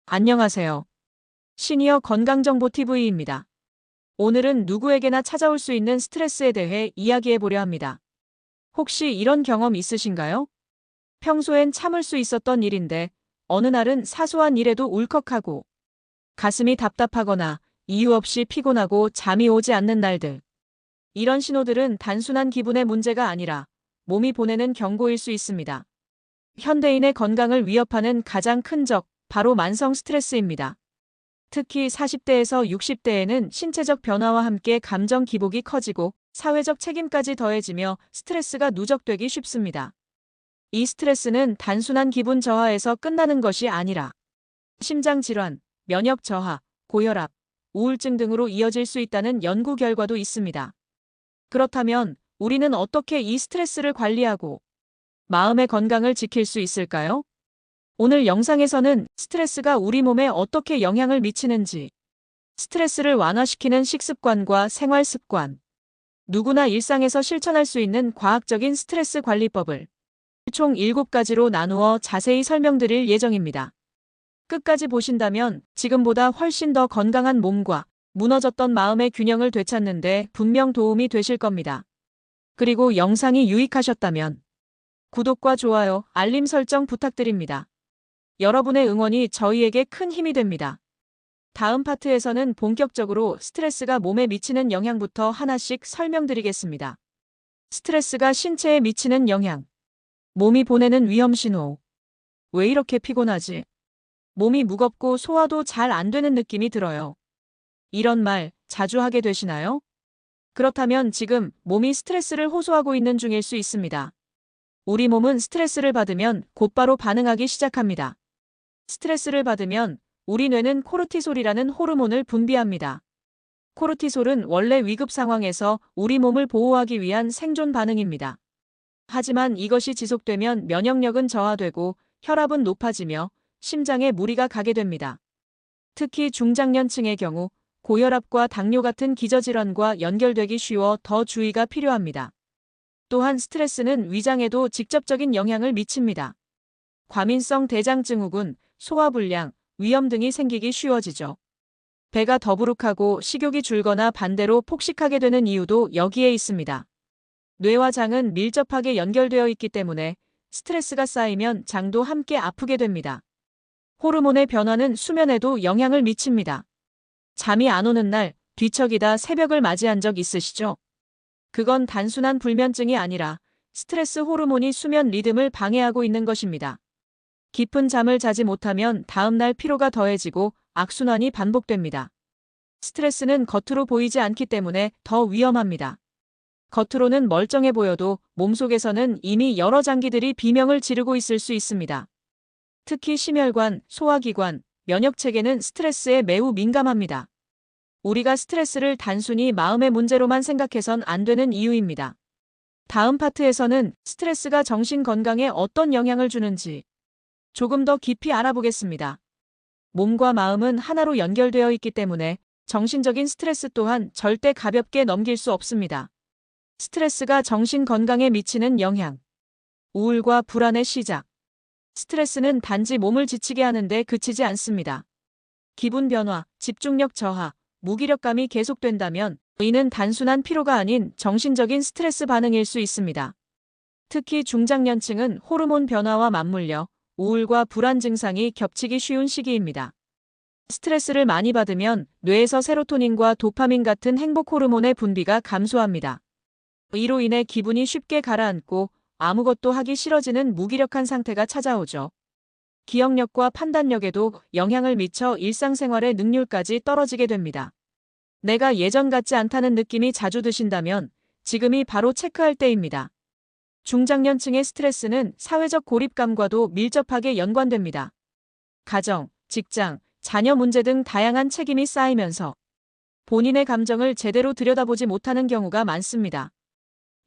안녕하세요. 시니어 건강정보TV입니다. 오늘은 누구에게나 찾아올 수 있는 스트레스에 대해 이야기해 보려 합니다. 혹시 이런 경험 있으신가요? 평소엔 참을 수 있었던 일인데 어느 날은 사소한 일에도 울컥하고 가슴이 답답하거나 이유 없이 피곤하고 잠이 오지 않는 날들. 이런 신호들은 단순한 기분의 문제가 아니라 몸이 보내는 경고일 수 있습니다. 현대인의 건강을 위협하는 가장 큰 적, 바로 만성 스트레스입니다. 특히 40대에서 60대에는 신체적 변화와 함께 감정 기복이 커지고 사회적 책임까지 더해지며 스트레스가 누적되기 쉽습니다. 이 스트레스는 단순한 기분 저하에서 끝나는 것이 아니라 심장 질환, 면역 저하, 고혈압, 우울증 등으로 이어질 수 있다는 연구 결과도 있습니다. 그렇다면 우리는 어떻게 이 스트레스를 관리하고 마음의 건강을 지킬 수 있을까요? 오늘 영상에서는 스트레스가 우리 몸에 어떻게 영향을 미치는지, 스트레스를 완화시키는 식습관과 생활 습관, 누구나 일상에서 실천할 수 있는 과학적인 스트레스 관리법을 총 7가지로 나누어 자세히 설명드릴 예정입니다. 끝까지 보신다면 지금보다 훨씬 더 건강한 몸과 무너졌던 마음의 균형을 되찾는 데 분명 도움이 되실 겁니다. 그리고 영상이 유익하셨다면 구독과 좋아요, 알림 설정 부탁드립니다. 여러분의 응원이 저희에게 큰 힘이 됩니다. 다음 파트에서는 본격적으로 스트레스가 몸에 미치는 영향부터 하나씩 설명드리겠습니다. 스트레스가 신체에 미치는 영향. 몸이 보내는 위험 신호. 왜 이렇게 피곤하지? 몸이 무겁고 소화도 잘 안 되는 느낌이 들어요. 이런 말 자주 하게 되시나요? 그렇다면 지금 몸이 스트레스를 호소하고 있는 중일 수 있습니다. 우리 몸은 스트레스를 받으면 곧바로 반응하기 시작합니다. 스트레스를 받으면 우리 뇌는 코르티솔이라는 호르몬을 분비합니다. 코르티솔은 원래 위급 상황에서 우리 몸을 보호하기 위한 생존 반응입니다. 하지만 이것이 지속되면 면역력은 저하되고 혈압은 높아지며 심장에 무리가 가게 됩니다. 특히 중장년층의 경우 고혈압과 당뇨 같은 기저질환과 연결되기 쉬워 더 주의가 필요합니다. 또한 스트레스는 위장에도 직접적인 영향을 미칩니다. 과민성 대장증후군, 소화불량, 위염 등이 생기기 쉬워지죠. 배가 더부룩하고 식욕이 줄거나 반대로 폭식하게 되는 이유도 여기에 있습니다. 뇌와 장은 밀접하게 연결되어 있기 때문에 스트레스가 쌓이면 장도 함께 아프게 됩니다. 호르몬의 변화는 수면에도 영향을 미칩니다. 잠이 안 오는 날, 뒤척이다 새벽을 맞이한 적 있으시죠? 그건 단순한 불면증이 아니라 스트레스 호르몬이 수면 리듬을 방해하고 있는 것입니다. 깊은 잠을 자지 못하면 다음날 피로가 더해지고 악순환이 반복됩니다. 스트레스는 겉으로 보이지 않기 때문에 더 위험합니다. 겉으로는 멀쩡해 보여도 몸속에서는 이미 여러 장기들이 비명을 지르고 있을 수 있습니다. 특히 심혈관, 소화기관, 면역체계는 스트레스에 매우 민감합니다. 우리가 스트레스를 단순히 마음의 문제로만 생각해선 안 되는 이유입니다. 다음 파트에서는 스트레스가 정신 건강에 어떤 영향을 주는지 조금 더 깊이 알아보겠습니다. 몸과 마음은 하나로 연결되어 있기 때문에 정신적인 스트레스 또한 절대 가볍게 넘길 수 없습니다. 스트레스가 정신 건강에 미치는 영향. 우울과 불안의 시작. 스트레스는 단지 몸을 지치게 하는데 그치지 않습니다. 기분 변화, 집중력 저하, 무기력감이 계속된다면 이는 단순한 피로가 아닌 정신적인 스트레스 반응일 수 있습니다. 특히 중장년층은 호르몬 변화와 맞물려 우울과 불안 증상이 겹치기 쉬운 시기입니다. 스트레스를 많이 받으면 뇌에서 세로토닌과 도파민 같은 행복 호르몬의 분비가 감소합니다. 이로 인해 기분이 쉽게 가라앉고 아무것도 하기 싫어지는 무기력한 상태가 찾아오죠. 기억력과 판단력에도 영향을 미쳐 일상생활의 능률까지 떨어지게 됩니다. 내가 예전 같지 않다는 느낌이 자주 드신다면 지금이 바로 체크할 때입니다. 중장년층의 스트레스는 사회적 고립감과도 밀접하게 연관됩니다. 가정, 직장, 자녀 문제 등 다양한 책임이 쌓이면서 본인의 감정을 제대로 들여다보지 못하는 경우가 많습니다.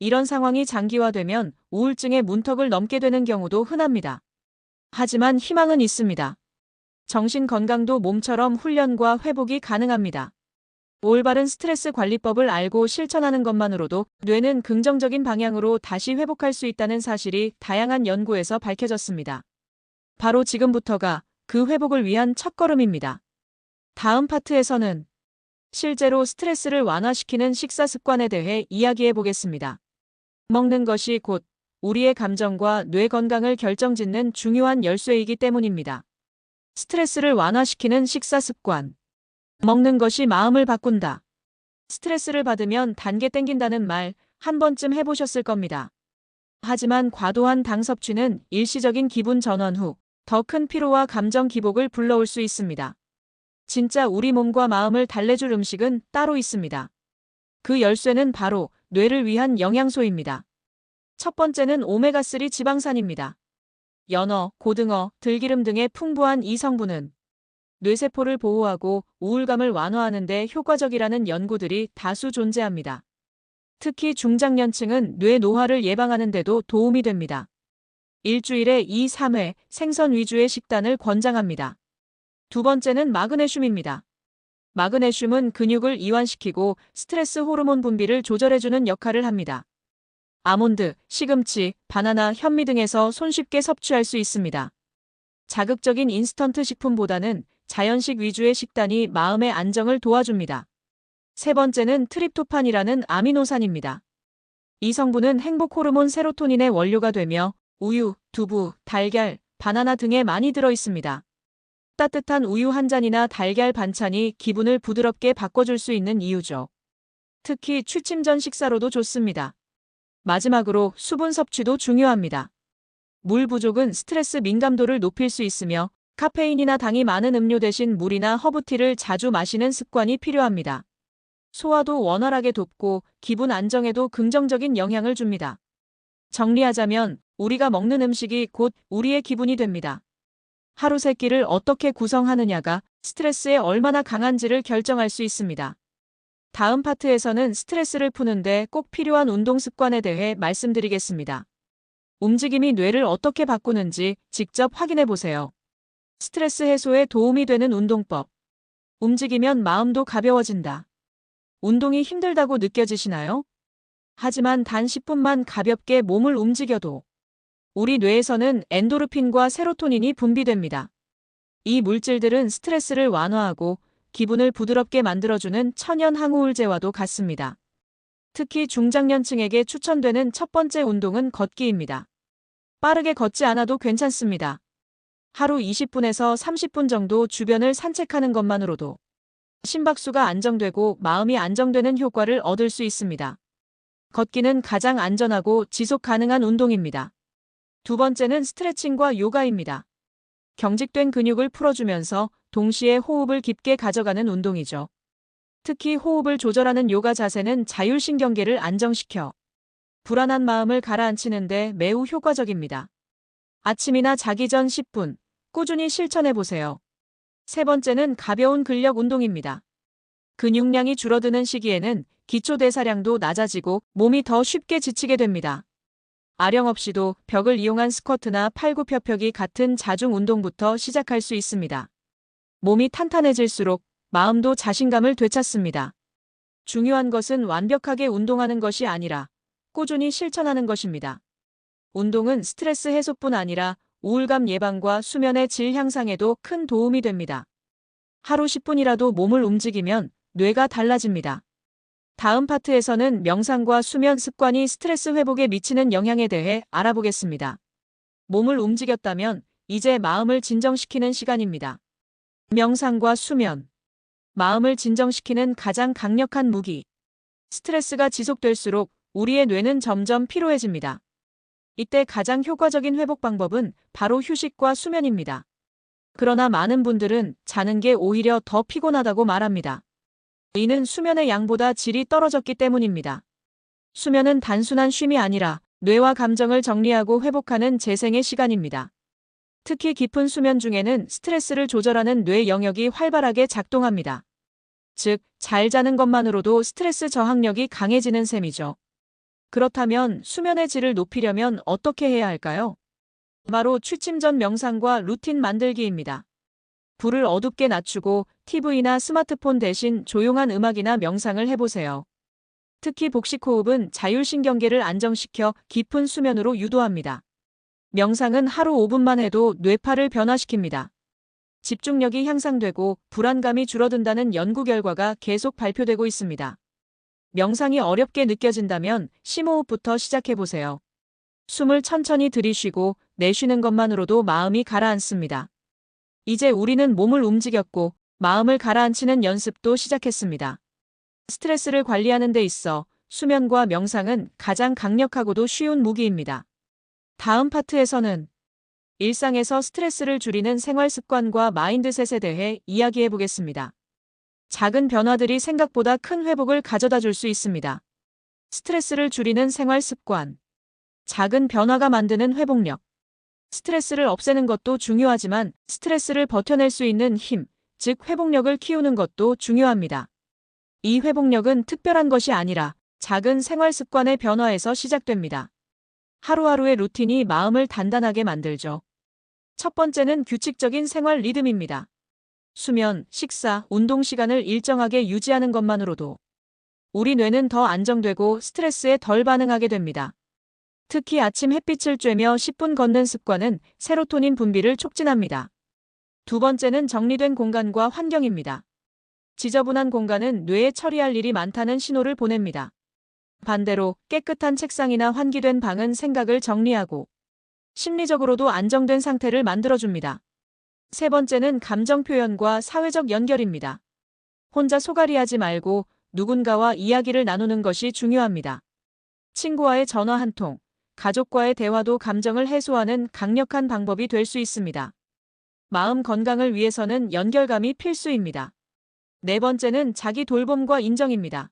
이런 상황이 장기화되면 우울증의 문턱을 넘게 되는 경우도 흔합니다. 하지만 희망은 있습니다. 정신 건강도 몸처럼 훈련과 회복이 가능합니다. 올바른 스트레스 관리법을 알고 실천하는 것만으로도 뇌는 긍정적인 방향으로 다시 회복할 수 있다는 사실이 다양한 연구에서 밝혀졌습니다. 바로 지금부터가 그 회복을 위한 첫걸음입니다. 다음 파트에서는 실제로 스트레스를 완화시키는 식사 습관에 대해 이야기해 보겠습니다. 먹는 것이 곧 우리의 감정과 뇌 건강을 결정짓는 중요한 열쇠이기 때문입니다. 스트레스를 완화시키는 식사 습관. 먹는 것이 마음을 바꾼다. 스트레스를 받으면 단계 땡긴다는 말 한 번쯤 해보셨을 겁니다. 하지만 과도한 당 섭취는 일시적인 기분 전환 후 더 큰 피로와 감정 기복을 불러올 수 있습니다. 진짜 우리 몸과 마음을 달래줄 음식은 따로 있습니다. 그 열쇠는 바로 뇌를 위한 영양소입니다. 첫 번째는 오메가3 지방산입니다. 연어, 고등어, 들기름 등의 풍부한 이 성분은 뇌세포를 보호하고 우울감을 완화하는 데 효과적이라는 연구들이 다수 존재합니다. 특히 중장년층은 뇌 노화를 예방하는 데도 도움이 됩니다. 일주일에 2, 3회 생선 위주의 식단을 권장합니다. 두 번째는 마그네슘입니다. 마그네슘은 근육을 이완시키고 스트레스 호르몬 분비를 조절해주는 역할을 합니다. 아몬드, 시금치, 바나나, 현미 등에서 손쉽게 섭취할 수 있습니다. 자극적인 인스턴트 식품보다는 자연식 위주의 식단이 마음의 안정을 도와줍니다. 세 번째는 트립토판이라는 아미노산입니다. 이 성분은 행복 호르몬 세로토닌의 원료가 되며 우유, 두부, 달걀, 바나나 등에 많이 들어 있습니다. 따뜻한 우유 한 잔이나 달걀 반찬이 기분을 부드럽게 바꿔줄 수 있는 이유죠. 특히 취침 전 식사로도 좋습니다. 마지막으로 수분 섭취도 중요합니다. 물 부족은 스트레스 민감도를 높일 수 있으며 카페인이나 당이 많은 음료 대신 물이나 허브티를 자주 마시는 습관이 필요합니다. 소화도 원활하게 돕고 기분 안정에도 긍정적인 영향을 줍니다. 정리하자면 우리가 먹는 음식이 곧 우리의 기분이 됩니다. 하루 세 끼를 어떻게 구성하느냐가 스트레스에 얼마나 강한지를 결정할 수 있습니다. 다음 파트에서는 스트레스를 푸는데 꼭 필요한 운동 습관에 대해 말씀드리겠습니다. 움직임이 뇌를 어떻게 바꾸는지 직접 확인해 보세요. 스트레스 해소에 도움이 되는 운동법. 움직이면 마음도 가벼워진다. 운동이 힘들다고 느껴지시나요? 하지만 단 10분만 가볍게 몸을 움직여도 우리 뇌에서는 엔도르핀과 세로토닌이 분비됩니다. 이 물질들은 스트레스를 완화하고 기분을 부드럽게 만들어주는 천연 항우울제와도 같습니다. 특히 중장년층에게 추천되는 첫 번째 운동은 걷기입니다. 빠르게 걷지 않아도 괜찮습니다. 하루 20분에서 30분 정도 주변을 산책하는 것만으로도 심박수가 안정되고 마음이 안정되는 효과를 얻을 수 있습니다. 걷기는 가장 안전하고 지속 가능한 운동입니다. 두 번째는 스트레칭과 요가입니다. 경직된 근육을 풀어주면서 동시에 호흡을 깊게 가져가는 운동이죠. 특히 호흡을 조절하는 요가 자세는 자율신경계를 안정시켜 불안한 마음을 가라앉히는데 매우 효과적입니다. 아침이나 자기 전 10분 꾸준히 실천해보세요. 세 번째는 가벼운 근력 운동입니다. 근육량이 줄어드는 시기에는 기초대사량도 낮아지고 몸이 더 쉽게 지치게 됩니다. 아령 없이도 벽을 이용한 스쿼트나 팔굽혀펴기 같은 자중 운동부터 시작할 수 있습니다. 몸이 탄탄해질수록 마음도 자신감을 되찾습니다. 중요한 것은 완벽하게 운동하는 것이 아니라 꾸준히 실천하는 것입니다. 운동은 스트레스 해소뿐 아니라 우울감 예방과 수면의 질 향상에도 큰 도움이 됩니다. 하루 10분이라도 몸을 움직이면 뇌가 달라집니다. 다음 파트에서는 명상과 수면 습관이 스트레스 회복에 미치는 영향에 대해 알아보겠습니다. 몸을 움직였다면 이제 마음을 진정시키는 시간입니다. 명상과 수면. 마음을 진정시키는 가장 강력한 무기. 스트레스가 지속될수록 우리의 뇌는 점점 피로해집니다. 이때 가장 효과적인 회복 방법은 바로 휴식과 수면입니다. 그러나 많은 분들은 자는 게 오히려 더 피곤하다고 말합니다. 이는 수면의 양보다 질이 떨어졌기 때문입니다. 수면은 단순한 쉼이 아니라 뇌와 감정을 정리하고 회복하는 재생의 시간입니다. 특히 깊은 수면 중에는 스트레스를 조절하는 뇌 영역이 활발하게 작동합니다. 즉, 잘 자는 것만으로도 스트레스 저항력이 강해지는 셈이죠. 그렇다면 수면의 질을 높이려면 어떻게 해야 할까요? 바로 취침 전 명상과 루틴 만들기입니다. 불을 어둡게 낮추고 TV나 스마트폰 대신 조용한 음악이나 명상을 해보세요. 특히 복식호흡은 자율신경계를 안정시켜 깊은 수면으로 유도합니다. 명상은 하루 5분만 해도 뇌파를 변화시킵니다. 집중력이 향상되고 불안감이 줄어든다는 연구 결과가 계속 발표되고 있습니다. 명상이 어렵게 느껴진다면 심호흡부터 시작해보세요. 숨을 천천히 들이쉬고 내쉬는 것만으로도 마음이 가라앉습니다. 이제 우리는 몸을 움직였고 마음을 가라앉히는 연습도 시작했습니다. 스트레스를 관리하는 데 있어 수면과 명상은 가장 강력하고도 쉬운 무기입니다. 다음 파트에서는 일상에서 스트레스를 줄이는 생활 습관과 마인드셋에 대해 이야기해 보겠습니다. 작은 변화들이 생각보다 큰 회복을 가져다 줄 수 있습니다. 스트레스를 줄이는 생활 습관. 작은 변화가 만드는 회복력. 스트레스를 없애는 것도 중요하지만 스트레스를 버텨낼 수 있는 힘, 즉 회복력을 키우는 것도 중요합니다. 이 회복력은 특별한 것이 아니라 작은 생활 습관의 변화에서 시작됩니다. 하루하루의 루틴이 마음을 단단하게 만들죠. 첫 번째는 규칙적인 생활 리듬입니다. 수면, 식사, 운동 시간을 일정하게 유지하는 것만으로도 우리 뇌는 더 안정되고 스트레스에 덜 반응하게 됩니다. 특히 아침 햇빛을 쬐며 10분 걷는 습관은 세로토닌 분비를 촉진합니다. 두 번째는 정리된 공간과 환경입니다. 지저분한 공간은 뇌에 처리할 일이 많다는 신호를 보냅니다. 반대로 깨끗한 책상이나 환기된 방은 생각을 정리하고 심리적으로도 안정된 상태를 만들어줍니다. 세 번째는 감정 표현과 사회적 연결입니다. 혼자 소갈이하지 말고 누군가와 이야기를 나누는 것이 중요합니다. 친구와의 전화 한 통, 가족과의 대화도 감정을 해소하는 강력한 방법이 될 수 있습니다. 마음 건강을 위해서는 연결감이 필수입니다. 네 번째는 자기 돌봄과 인정입니다.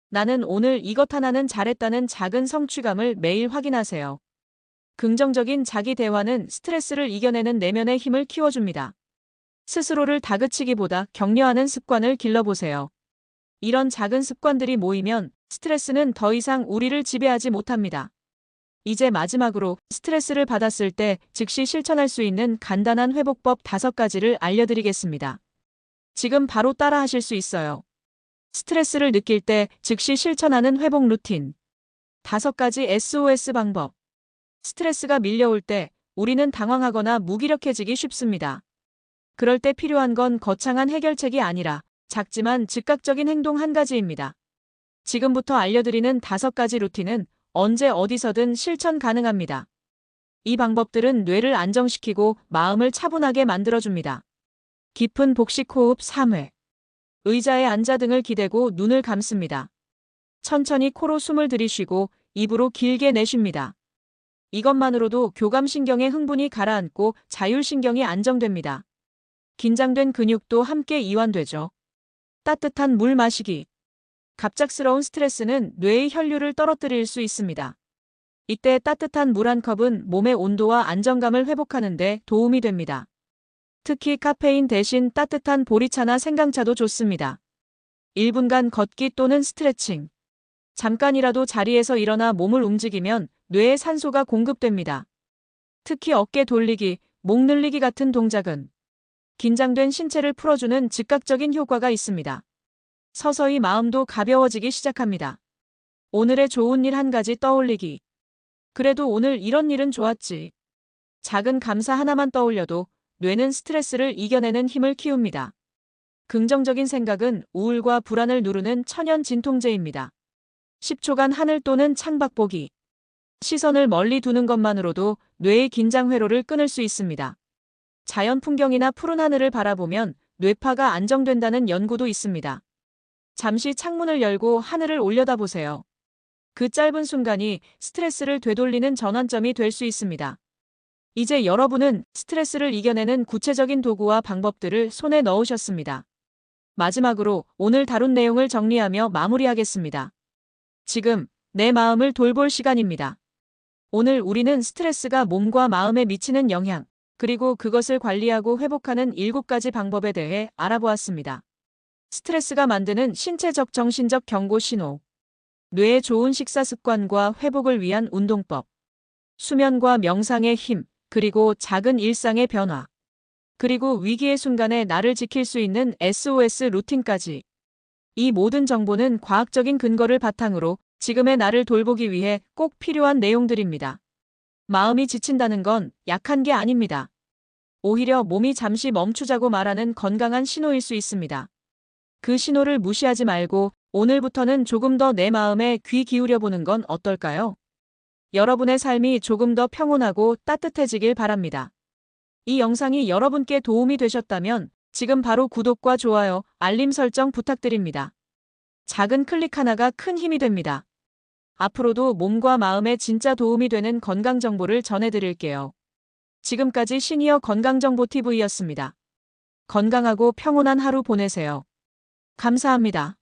나는 오늘 이것 하나는 잘했다는 작은 성취감을 매일 확인하세요. 긍정적인 자기 대화는 스트레스를 이겨내는 내면의 힘을 키워줍니다. 스스로를 다그치기보다 격려하는 습관을 길러보세요. 이런 작은 습관들이 모이면 스트레스는 더 이상 우리를 지배하지 못합니다. 이제 마지막으로 스트레스를 받았을 때 즉시 실천할 수 있는 간단한 회복법 5가지를 알려드리겠습니다. 지금 바로 따라하실 수 있어요. 스트레스를 느낄 때 즉시 실천하는 회복 루틴. 5가지 SOS 방법. 스트레스가 밀려올 때 우리는 당황하거나 무기력해지기 쉽습니다. 그럴 때 필요한 건 거창한 해결책이 아니라 작지만 즉각적인 행동 한 가지입니다. 지금부터 알려드리는 5가지 루틴은 언제 어디서든 실천 가능합니다. 이 방법들은 뇌를 안정시키고 마음을 차분하게 만들어줍니다. 깊은 복식 호흡 3회. 의자에 앉아 등을 기대고 눈을 감습니다. 천천히 코로 숨을 들이쉬고 입으로 길게 내쉽니다. 이것만으로도 교감신경의 흥분이 가라앉고 자율신경이 안정됩니다. 긴장된 근육도 함께 이완되죠. 따뜻한 물 마시기. 갑작스러운 스트레스는 뇌의 혈류를 떨어뜨릴 수 있습니다. 이때 따뜻한 물 한 컵은 몸의 온도와 안정감을 회복하는 데 도움이 됩니다. 특히 카페인 대신 따뜻한 보리차나 생강차도 좋습니다. 1분간 걷기 또는 스트레칭. 잠깐이라도 자리에서 일어나 몸을 움직이면 뇌에 산소가 공급됩니다. 특히 어깨 돌리기, 목 늘리기 같은 동작은 긴장된 신체를 풀어주는 즉각적인 효과가 있습니다. 서서히 마음도 가벼워지기 시작합니다. 오늘의 좋은 일 한 가지 떠올리기. 그래도 오늘 이런 일은 좋았지. 작은 감사 하나만 떠올려도 뇌는 스트레스를 이겨내는 힘을 키웁니다. 긍정적인 생각은 우울과 불안을 누르는 천연 진통제입니다. 10초간 하늘 또는 창밖 보기. 시선을 멀리 두는 것만으로도 뇌의 긴장 회로를 끊을 수 있습니다. 자연 풍경이나 푸른 하늘을 바라보면 뇌파가 안정된다는 연구도 있습니다. 잠시 창문을 열고 하늘을 올려다보세요. 그 짧은 순간이 스트레스를 되돌리는 전환점이 될 수 있습니다. 이제 여러분은 스트레스를 이겨내는 구체적인 도구와 방법들을 손에 넣으셨습니다. 마지막으로 오늘 다룬 내용을 정리하며 마무리하겠습니다. 지금 내 마음을 돌볼 시간입니다. 오늘 우리는 스트레스가 몸과 마음에 미치는 영향, 그리고 그것을 관리하고 회복하는 7가지 방법에 대해 알아보았습니다. 스트레스가 만드는 신체적 정신적 경고 신호. 뇌의 좋은 식사 습관과 회복을 위한 운동법. 수면과 명상의 힘, 그리고 작은 일상의 변화. 그리고 위기의 순간에 나를 지킬 수 있는 SOS 루틴까지. 이 모든 정보는 과학적인 근거를 바탕으로 지금의 나를 돌보기 위해 꼭 필요한 내용들입니다. 마음이 지친다는 건 약한 게 아닙니다. 오히려 몸이 잠시 멈추자고 말하는 건강한 신호일 수 있습니다. 그 신호를 무시하지 말고 오늘부터는 조금 더 내 마음에 귀 기울여 보는 건 어떨까요? 여러분의 삶이 조금 더 평온하고 따뜻해지길 바랍니다. 이 영상이 여러분께 도움이 되셨다면 지금 바로 구독과 좋아요, 알림 설정 부탁드립니다. 작은 클릭 하나가 큰 힘이 됩니다. 앞으로도 몸과 마음에 진짜 도움이 되는 건강 정보를 전해드릴게요. 지금까지 시니어 건강정보TV였습니다. 건강하고 평온한 하루 보내세요. 감사합니다.